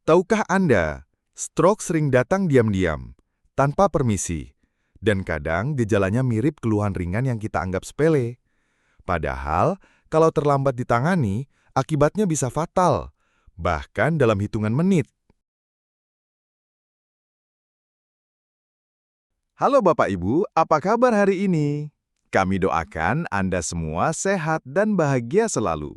Tahukah Anda, stroke sering datang diam-diam, tanpa permisi, dan kadang gejalanya mirip keluhan ringan yang kita anggap sepele. Padahal, kalau terlambat ditangani, akibatnya bisa fatal, bahkan dalam hitungan menit. Halo Bapak Ibu, apa kabar hari ini? Kami doakan Anda semua sehat dan bahagia selalu.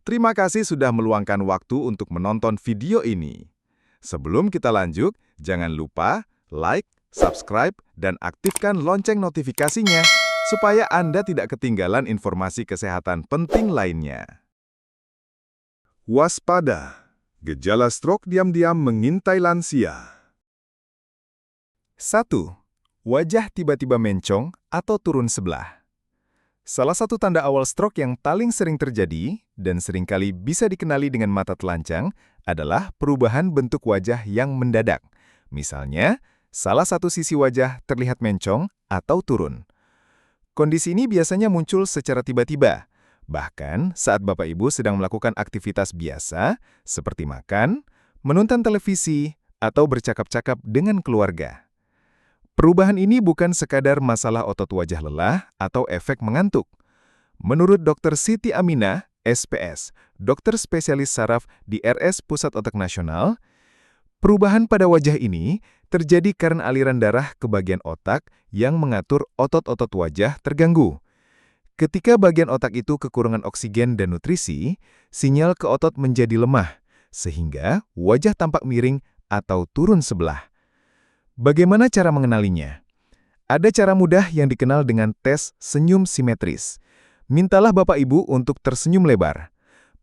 Terima kasih sudah meluangkan waktu untuk menonton video ini. Sebelum kita lanjut, jangan lupa like, subscribe, dan aktifkan lonceng notifikasinya supaya Anda tidak ketinggalan informasi kesehatan penting lainnya. Waspada, gejala stroke diam-diam mengintai lansia. 1. Wajah tiba-tiba mencong atau turun sebelah. Salah satu tanda awal stroke yang paling sering terjadi dan seringkali bisa dikenali dengan mata telanjang adalah perubahan bentuk wajah yang mendadak. Misalnya, salah satu sisi wajah terlihat mencong atau turun. Kondisi ini biasanya muncul secara tiba-tiba, bahkan saat Bapak Ibu sedang melakukan aktivitas biasa seperti makan, menonton televisi, atau bercakap-cakap dengan keluarga. Perubahan ini bukan sekadar masalah otot wajah lelah atau efek mengantuk. Menurut Dr. Siti Aminah, SPS, dokter spesialis saraf di RS Pusat Otak Nasional, perubahan pada wajah ini terjadi karena aliran darah ke bagian otak yang mengatur otot-otot wajah terganggu. Ketika bagian otak itu kekurangan oksigen dan nutrisi, sinyal ke otot menjadi lemah, sehingga wajah tampak miring atau turun sebelah. Bagaimana cara mengenalinya? Ada cara mudah yang dikenal dengan tes senyum simetris. Mintalah Bapak Ibu untuk tersenyum lebar.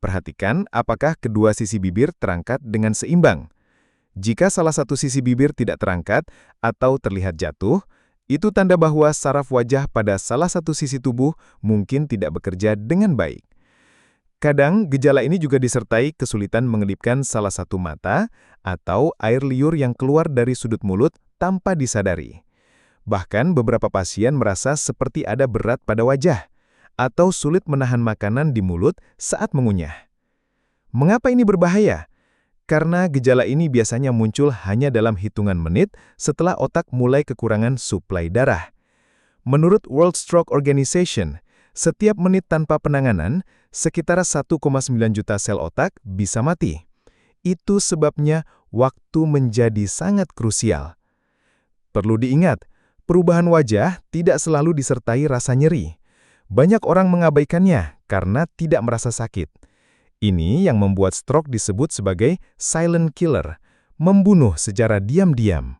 Perhatikan apakah kedua sisi bibir terangkat dengan seimbang. Jika salah satu sisi bibir tidak terangkat atau terlihat jatuh, itu tanda bahwa saraf wajah pada salah satu sisi tubuh mungkin tidak bekerja dengan baik. Kadang, gejala ini juga disertai kesulitan mengelipkan salah satu mata atau air liur yang keluar dari sudut mulut tanpa disadari. Bahkan, beberapa pasien merasa seperti ada berat pada wajah atau sulit menahan makanan di mulut saat mengunyah. Mengapa ini berbahaya? Karena gejala ini biasanya muncul hanya dalam hitungan menit setelah otak mulai kekurangan suplai darah. Menurut World Stroke Organization, setiap menit tanpa penanganan, sekitar 1,9 juta sel otak bisa mati. Itu sebabnya waktu menjadi sangat krusial. Perlu diingat, perubahan wajah tidak selalu disertai rasa nyeri. Banyak orang mengabaikannya karena tidak merasa sakit. Ini yang membuat stroke disebut sebagai silent killer, membunuh secara diam-diam.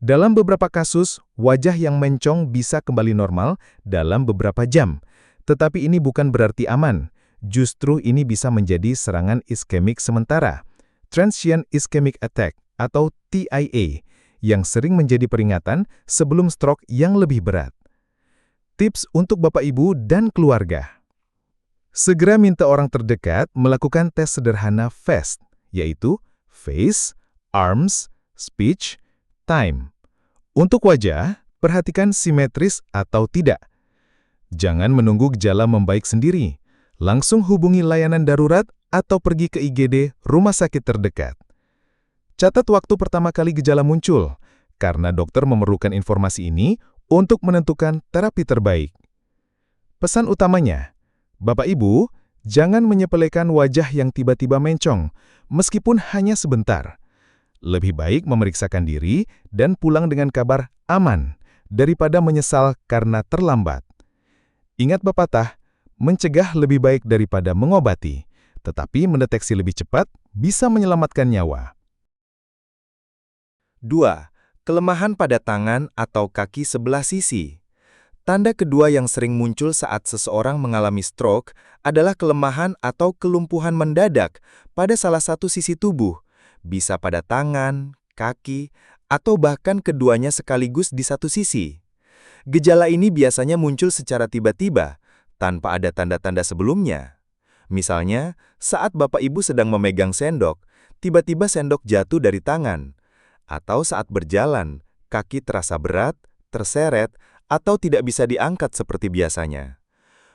Dalam beberapa kasus, wajah yang mencong bisa kembali normal dalam beberapa jam. Tetapi ini bukan berarti aman. Justru ini bisa menjadi serangan iskemik sementara, transient ischemic attack atau TIA, yang sering menjadi peringatan sebelum stroke yang lebih berat. Tips untuk Bapak Ibu dan keluarga. Segera minta orang terdekat melakukan tes sederhana FAST, yaitu Face, Arms, Speech, Time. Untuk wajah, perhatikan simetris atau tidak. Jangan menunggu gejala membaik sendiri. Langsung hubungi layanan darurat atau pergi ke IGD rumah sakit terdekat. Catat waktu pertama kali gejala muncul, karena dokter memerlukan informasi ini untuk menentukan terapi terbaik. Pesan utamanya, Bapak Ibu, jangan menyepelekan wajah yang tiba-tiba mencong, meskipun hanya sebentar. Lebih baik memeriksakan diri dan pulang dengan kabar aman, daripada menyesal karena terlambat. Ingat pepatah, mencegah lebih baik daripada mengobati, tetapi mendeteksi lebih cepat bisa menyelamatkan nyawa. 2. Kelemahan pada tangan atau kaki sebelah sisi. Tanda kedua yang sering muncul saat seseorang mengalami stroke adalah kelemahan atau kelumpuhan mendadak pada salah satu sisi tubuh, bisa pada tangan, kaki, atau bahkan keduanya sekaligus di satu sisi. Gejala ini biasanya muncul secara tiba-tiba, tanpa ada tanda-tanda sebelumnya. Misalnya, saat Bapak Ibu sedang memegang sendok, tiba-tiba sendok jatuh dari tangan. Atau saat berjalan, kaki terasa berat, terseret, atau tidak bisa diangkat seperti biasanya.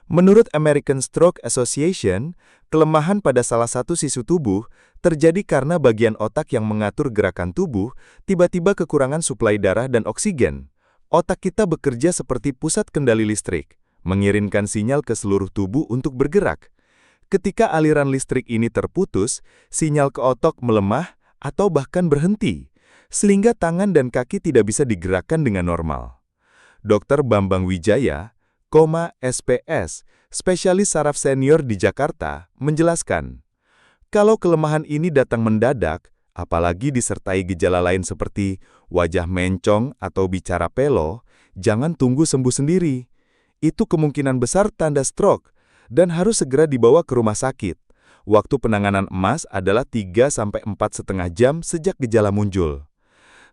Menurut American Stroke Association, kelemahan pada salah satu sisi tubuh terjadi karena bagian otak yang mengatur gerakan tubuh tiba-tiba kekurangan suplai darah dan oksigen. Otak kita bekerja seperti pusat kendali listrik, mengirimkan sinyal ke seluruh tubuh untuk bergerak. Ketika aliran listrik ini terputus, sinyal ke otak melemah atau bahkan berhenti, sehingga tangan dan kaki tidak bisa digerakkan dengan normal. Dr. Bambang Wijaya, SPS, spesialis saraf senior di Jakarta, menjelaskan, kalau kelemahan ini datang mendadak, apalagi disertai gejala lain seperti wajah mencong atau bicara pelo, jangan tunggu sembuh sendiri. Itu kemungkinan besar tanda stroke dan harus segera dibawa ke rumah sakit. Waktu penanganan emas adalah 3–4,5 jam sejak gejala muncul.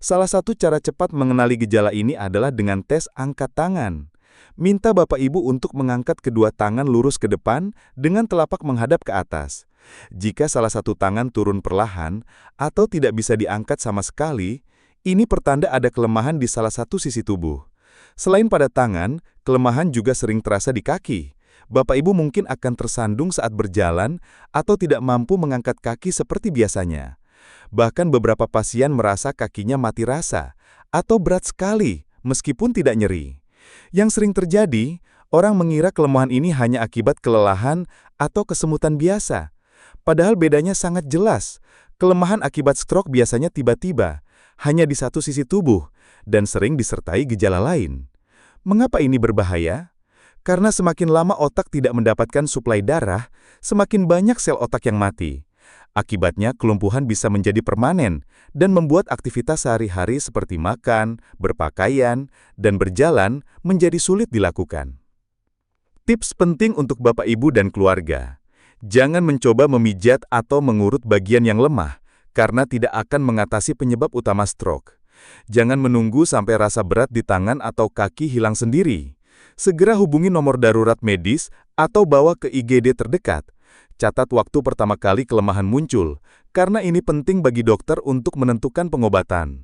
Salah satu cara cepat mengenali gejala ini adalah dengan tes angkat tangan. Minta Bapak Ibu untuk mengangkat kedua tangan lurus ke depan dengan telapak menghadap ke atas. Jika salah satu tangan turun perlahan atau tidak bisa diangkat sama sekali, ini pertanda ada kelemahan di salah satu sisi tubuh. Selain pada tangan, kelemahan juga sering terasa di kaki. Bapak Ibu mungkin akan tersandung saat berjalan atau tidak mampu mengangkat kaki seperti biasanya. Bahkan beberapa pasien merasa kakinya mati rasa atau berat sekali meskipun tidak nyeri. Yang sering terjadi, orang mengira kelemahan ini hanya akibat kelelahan atau kesemutan biasa. Padahal bedanya sangat jelas. Kelemahan akibat stroke biasanya tiba-tiba, hanya di satu sisi tubuh, dan sering disertai gejala lain. Mengapa ini berbahaya? Karena semakin lama otak tidak mendapatkan suplai darah, semakin banyak sel otak yang mati. Akibatnya, kelumpuhan bisa menjadi permanen dan membuat aktivitas sehari-hari seperti makan, berpakaian, dan berjalan menjadi sulit dilakukan. Tips penting untuk Bapak Ibu dan keluarga. Jangan mencoba memijat atau mengurut bagian yang lemah, karena tidak akan mengatasi penyebab utama stroke. Jangan menunggu sampai rasa berat di tangan atau kaki hilang sendiri. Segera hubungi nomor darurat medis atau bawa ke IGD terdekat. Catat waktu pertama kali kelemahan muncul, karena ini penting bagi dokter untuk menentukan pengobatan.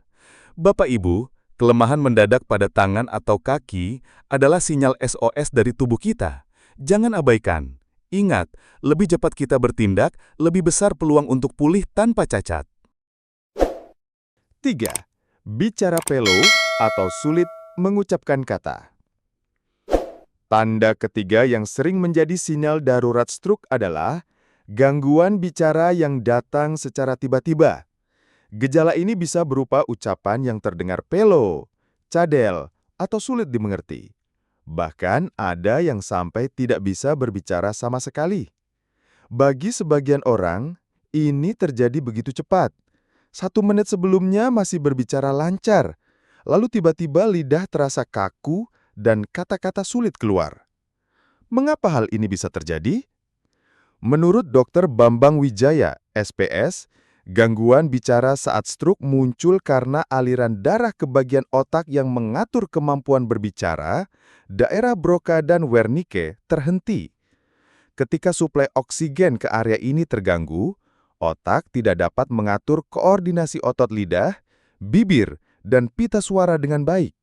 Bapak Ibu, kelemahan mendadak pada tangan atau kaki adalah sinyal SOS dari tubuh kita. Jangan abaikan. Ingat, lebih cepat kita bertindak, lebih besar peluang untuk pulih tanpa cacat. 3. Bicara pelo atau sulit mengucapkan kata. Tanda ketiga yang sering menjadi sinyal darurat stroke adalah gangguan bicara yang datang secara tiba-tiba. Gejala ini bisa berupa ucapan yang terdengar pelo, cadel, atau sulit dimengerti. Bahkan ada yang sampai tidak bisa berbicara sama sekali. Bagi sebagian orang, ini terjadi begitu cepat. 1 menit sebelumnya masih berbicara lancar, lalu tiba-tiba lidah terasa kaku dan kata-kata sulit keluar. Mengapa hal ini bisa terjadi? Menurut Dr. Bambang Wijaya, SPS, gangguan bicara saat stroke muncul karena aliran darah ke bagian otak yang mengatur kemampuan berbicara, daerah Broca dan Wernicke, terhenti. Ketika suplai oksigen ke area ini terganggu, otak tidak dapat mengatur koordinasi otot lidah, bibir, dan pita suara dengan baik.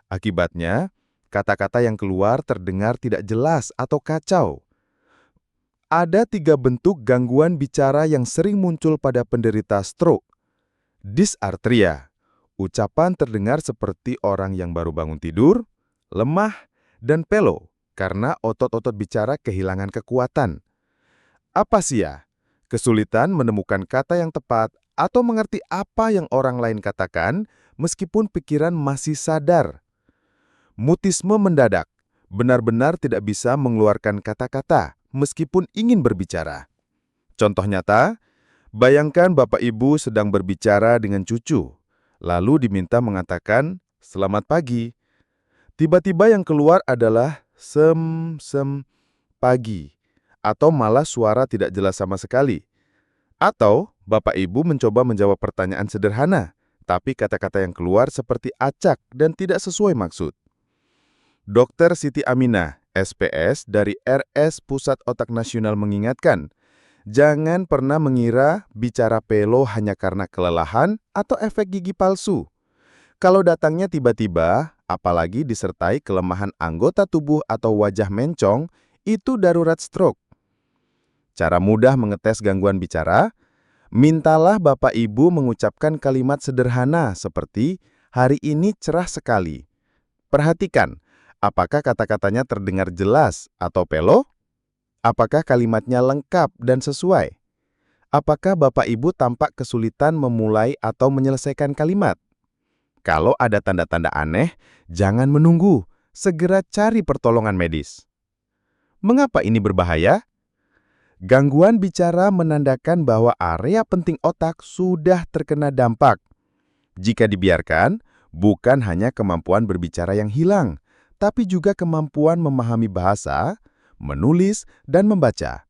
Akibatnya, kata-kata yang keluar terdengar tidak jelas atau kacau. Ada 3 bentuk gangguan bicara yang sering muncul pada penderita stroke. Dysarthria, ucapan terdengar seperti orang yang baru bangun tidur, lemah, dan pelo karena otot-otot bicara kehilangan kekuatan. Apasia, kesulitan menemukan kata yang tepat atau mengerti apa yang orang lain katakan meskipun pikiran masih sadar. Mutisme mendadak, benar-benar tidak bisa mengeluarkan kata-kata meskipun ingin berbicara. Contoh nyata, bayangkan Bapak Ibu sedang berbicara dengan cucu, lalu diminta mengatakan, "Selamat pagi." Tiba-tiba yang keluar adalah sem pagi, atau malah suara tidak jelas sama sekali. Atau Bapak Ibu mencoba menjawab pertanyaan sederhana, tapi kata-kata yang keluar seperti acak dan tidak sesuai maksud. Dr. Siti Aminah, SPS dari RS Pusat Otak Nasional mengingatkan, jangan pernah mengira bicara pelo hanya karena kelelahan atau efek gigi palsu. Kalau datangnya tiba-tiba, apalagi disertai kelemahan anggota tubuh atau wajah mencong, itu darurat stroke. Cara mudah mengetes gangguan bicara, mintalah Bapak Ibu mengucapkan kalimat sederhana seperti, "Hari ini cerah sekali." Perhatikan, apakah kata-katanya terdengar jelas atau pelo? Apakah kalimatnya lengkap dan sesuai? Apakah Bapak Ibu tampak kesulitan memulai atau menyelesaikan kalimat? Kalau ada tanda-tanda aneh, jangan menunggu. Segera cari pertolongan medis. Mengapa ini berbahaya? Gangguan bicara menandakan bahwa area penting otak sudah terkena dampak. Jika dibiarkan, bukan hanya kemampuan berbicara yang hilang, tapi juga kemampuan memahami bahasa, menulis, dan membaca.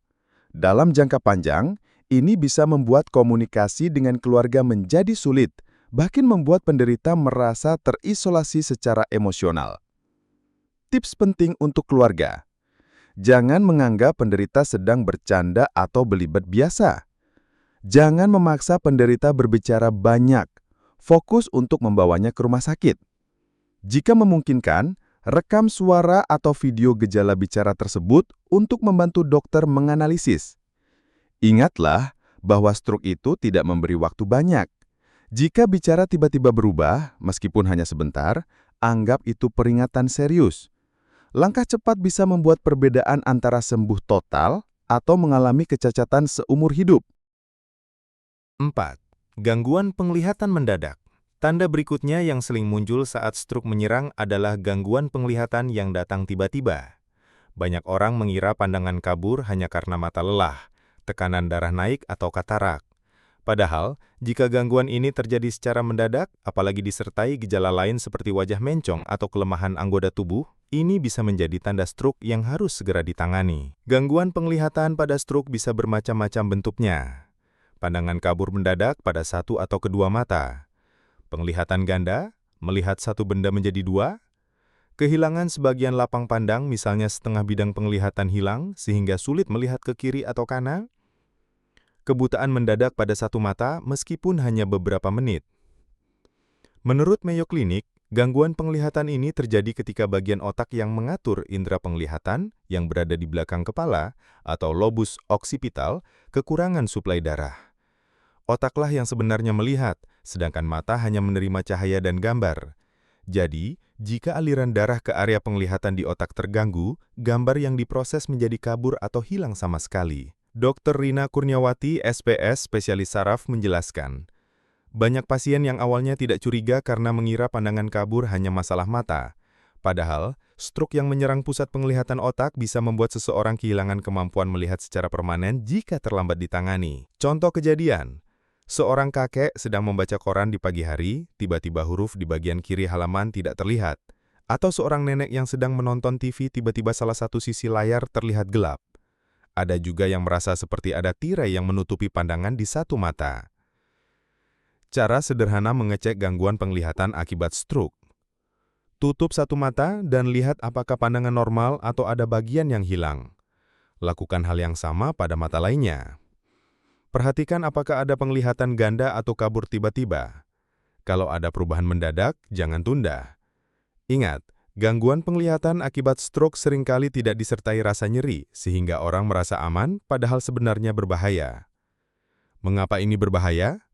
Dalam jangka panjang, ini bisa membuat komunikasi dengan keluarga menjadi sulit, bahkan membuat penderita merasa terisolasi secara emosional. Tips penting untuk keluarga: jangan menganggap penderita sedang bercanda atau belibet biasa. Jangan memaksa penderita berbicara banyak. Fokus untuk membawanya ke rumah sakit. Jika memungkinkan, rekam suara atau video gejala bicara tersebut untuk membantu dokter menganalisis. Ingatlah bahwa stroke itu tidak memberi waktu banyak. Jika bicara tiba-tiba berubah, meskipun hanya sebentar, anggap itu peringatan serius. Langkah cepat bisa membuat perbedaan antara sembuh total atau mengalami kecacatan seumur hidup. 4. Gangguan penglihatan mendadak. Tanda berikutnya yang sering muncul saat stroke menyerang adalah gangguan penglihatan yang datang tiba-tiba. Banyak orang mengira pandangan kabur hanya karena mata lelah, tekanan darah naik atau katarak. Padahal, jika gangguan ini terjadi secara mendadak, apalagi disertai gejala lain seperti wajah mencong atau kelemahan anggota tubuh, ini bisa menjadi tanda stroke yang harus segera ditangani. Gangguan penglihatan pada stroke bisa bermacam-macam bentuknya. Pandangan kabur mendadak pada satu atau kedua mata. Penglihatan ganda, melihat satu benda menjadi dua. Kehilangan sebagian lapang pandang, misalnya setengah bidang penglihatan hilang sehingga sulit melihat ke kiri atau kanan. Kebutaan mendadak pada satu mata meskipun hanya beberapa menit. Menurut Mayo Clinic, gangguan penglihatan ini terjadi ketika bagian otak yang mengatur indera penglihatan yang berada di belakang kepala atau lobus occipital kekurangan suplai darah. Otaklah yang sebenarnya melihat, sedangkan mata hanya menerima cahaya dan gambar. Jadi, jika aliran darah ke area penglihatan di otak terganggu, gambar yang diproses menjadi kabur atau hilang sama sekali. Dr. Rina Kurniawati, SPS, spesialis saraf, menjelaskan, banyak pasien yang awalnya tidak curiga karena mengira pandangan kabur hanya masalah mata. Padahal, stroke yang menyerang pusat penglihatan otak bisa membuat seseorang kehilangan kemampuan melihat secara permanen jika terlambat ditangani. Contoh kejadian, seorang kakek sedang membaca koran di pagi hari, tiba-tiba huruf di bagian kiri halaman tidak terlihat. Atau seorang nenek yang sedang menonton TV, tiba-tiba salah satu sisi layar terlihat gelap. Ada juga yang merasa seperti ada tirai yang menutupi pandangan di satu mata. Cara sederhana mengecek gangguan penglihatan akibat stroke. Tutup satu mata dan lihat apakah pandangan normal atau ada bagian yang hilang. Lakukan hal yang sama pada mata lainnya. Perhatikan apakah ada penglihatan ganda atau kabur tiba-tiba. Kalau ada perubahan mendadak, jangan tunda. Ingat, gangguan penglihatan akibat stroke seringkali tidak disertai rasa nyeri, sehingga orang merasa aman, padahal sebenarnya berbahaya. Mengapa ini berbahaya?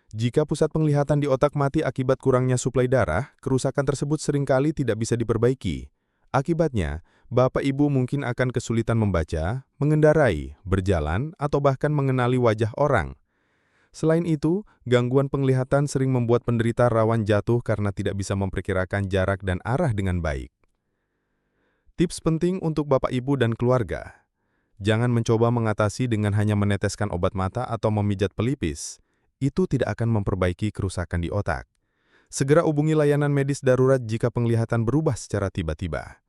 Jika pusat penglihatan di otak mati akibat kurangnya suplai darah, kerusakan tersebut seringkali tidak bisa diperbaiki. Akibatnya, Bapak Ibu mungkin akan kesulitan membaca, mengendarai, berjalan, atau bahkan mengenali wajah orang. Selain itu, gangguan penglihatan sering membuat penderita rawan jatuh karena tidak bisa memperkirakan jarak dan arah dengan baik. Tips penting untuk Bapak Ibu dan keluarga. Jangan mencoba mengatasi dengan hanya meneteskan obat mata atau memijat pelipis. Itu tidak akan memperbaiki kerusakan di otak. Segera hubungi layanan medis darurat jika penglihatan berubah secara tiba-tiba.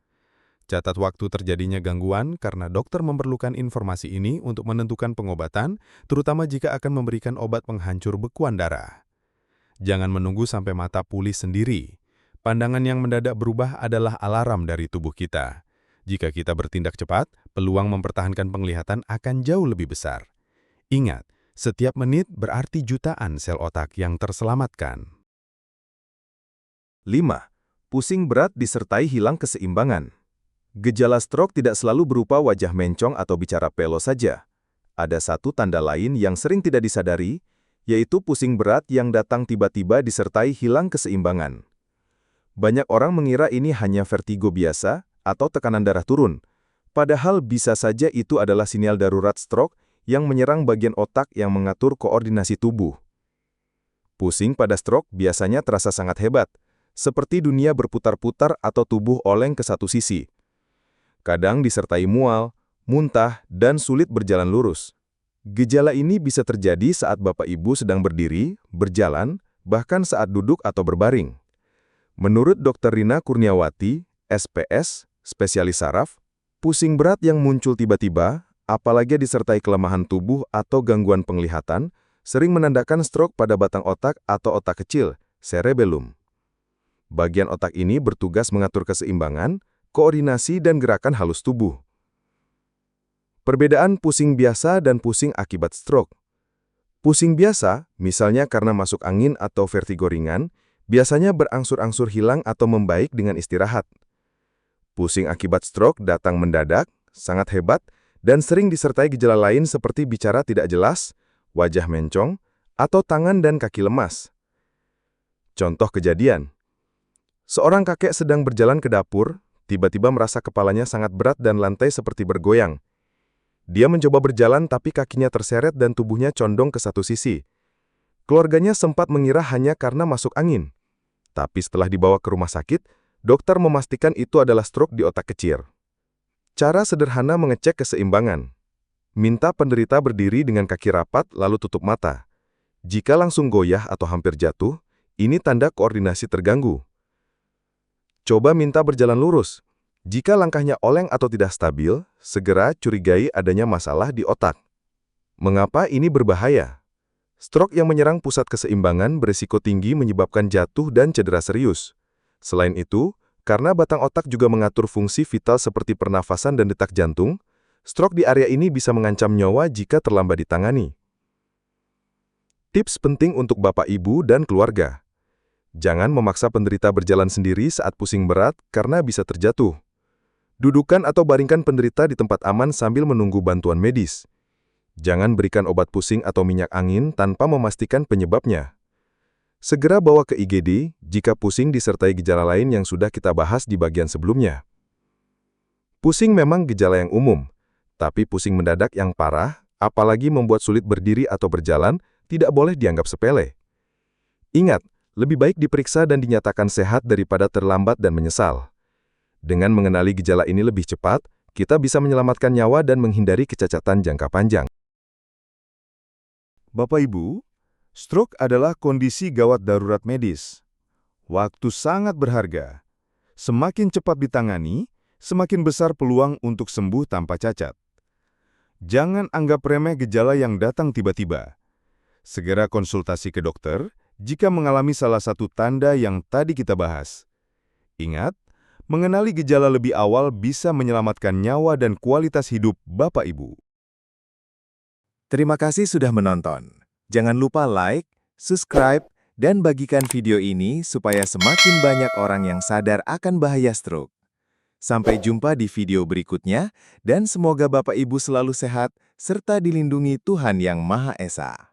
Catat waktu terjadinya gangguan karena dokter memerlukan informasi ini untuk menentukan pengobatan, terutama jika akan memberikan obat penghancur bekuan darah. Jangan menunggu sampai mata pulih sendiri. Pandangan yang mendadak berubah adalah alarm dari tubuh kita. Jika kita bertindak cepat, peluang mempertahankan penglihatan akan jauh lebih besar. Ingat, setiap menit berarti jutaan sel otak yang terselamatkan. 5. Pusing berat disertai hilang keseimbangan. Gejala stroke tidak selalu berupa wajah mencong atau bicara pelo saja. Ada satu tanda lain yang sering tidak disadari, yaitu pusing berat yang datang tiba-tiba disertai hilang keseimbangan. Banyak orang mengira ini hanya vertigo biasa atau tekanan darah turun, padahal bisa saja itu adalah sinyal darurat stroke yang menyerang bagian otak yang mengatur koordinasi tubuh. Pusing pada stroke biasanya terasa sangat hebat, seperti dunia berputar-putar atau tubuh oleng ke satu sisi. Kadang disertai mual, muntah, dan sulit berjalan lurus. Gejala ini bisa terjadi saat Bapak Ibu sedang berdiri, berjalan, bahkan saat duduk atau berbaring. Menurut Dr. Rina Kurniawati, SPS, spesialis saraf, pusing berat yang muncul tiba-tiba, apalagi disertai kelemahan tubuh atau gangguan penglihatan, sering menandakan stroke pada batang otak atau otak kecil, cerebellum. Bagian otak ini bertugas mengatur keseimbangan, koordinasi, dan gerakan halus tubuh. Perbedaan pusing biasa dan pusing akibat stroke. Pusing biasa, misalnya karena masuk angin atau vertigo ringan, biasanya berangsur-angsur hilang atau membaik dengan istirahat. Pusing akibat stroke datang mendadak, sangat hebat, dan sering disertai gejala lain seperti bicara tidak jelas, wajah mencong, atau tangan dan kaki lemas. Contoh kejadian. Seorang kakek sedang berjalan ke dapur, tiba-tiba merasa kepalanya sangat berat dan lantai seperti bergoyang. Dia mencoba berjalan tapi kakinya terseret dan tubuhnya condong ke satu sisi. Keluarganya sempat mengira hanya karena masuk angin. Tapi setelah dibawa ke rumah sakit, dokter memastikan itu adalah stroke di otak kecil. Cara sederhana mengecek keseimbangan. Minta penderita berdiri dengan kaki rapat lalu tutup mata. Jika langsung goyah atau hampir jatuh, ini tanda koordinasi terganggu. Coba minta berjalan lurus. Jika langkahnya oleng atau tidak stabil, segera curigai adanya masalah di otak. Mengapa ini berbahaya? Stroke yang menyerang pusat keseimbangan berisiko tinggi menyebabkan jatuh dan cedera serius. Selain itu, karena batang otak juga mengatur fungsi vital seperti pernafasan dan detak jantung, stroke di area ini bisa mengancam nyawa jika terlambat ditangani. Tips penting untuk Bapak Ibu dan keluarga. Jangan memaksa penderita berjalan sendiri saat pusing berat karena bisa terjatuh. Dudukan atau baringkan penderita di tempat aman sambil menunggu bantuan medis. Jangan berikan obat pusing atau minyak angin tanpa memastikan penyebabnya. Segera bawa ke IGD jika pusing disertai gejala lain yang sudah kita bahas di bagian sebelumnya. Pusing memang gejala yang umum, tapi pusing mendadak yang parah, apalagi membuat sulit berdiri atau berjalan, tidak boleh dianggap sepele. Ingat, lebih baik diperiksa dan dinyatakan sehat daripada terlambat dan menyesal. Dengan mengenali gejala ini lebih cepat, kita bisa menyelamatkan nyawa dan menghindari kecacatan jangka panjang. Bapak Ibu, stroke adalah kondisi gawat darurat medis. Waktu sangat berharga. Semakin cepat ditangani, semakin besar peluang untuk sembuh tanpa cacat. Jangan anggap remeh gejala yang datang tiba-tiba. Segera konsultasi ke dokter jika mengalami salah satu tanda yang tadi kita bahas. Ingat, mengenali gejala lebih awal bisa menyelamatkan nyawa dan kualitas hidup Bapak Ibu. Terima kasih sudah menonton. Jangan lupa like, subscribe, dan bagikan video ini supaya semakin banyak orang yang sadar akan bahaya stroke. Sampai jumpa di video berikutnya, dan semoga Bapak Ibu selalu sehat serta dilindungi Tuhan Yang Maha Esa.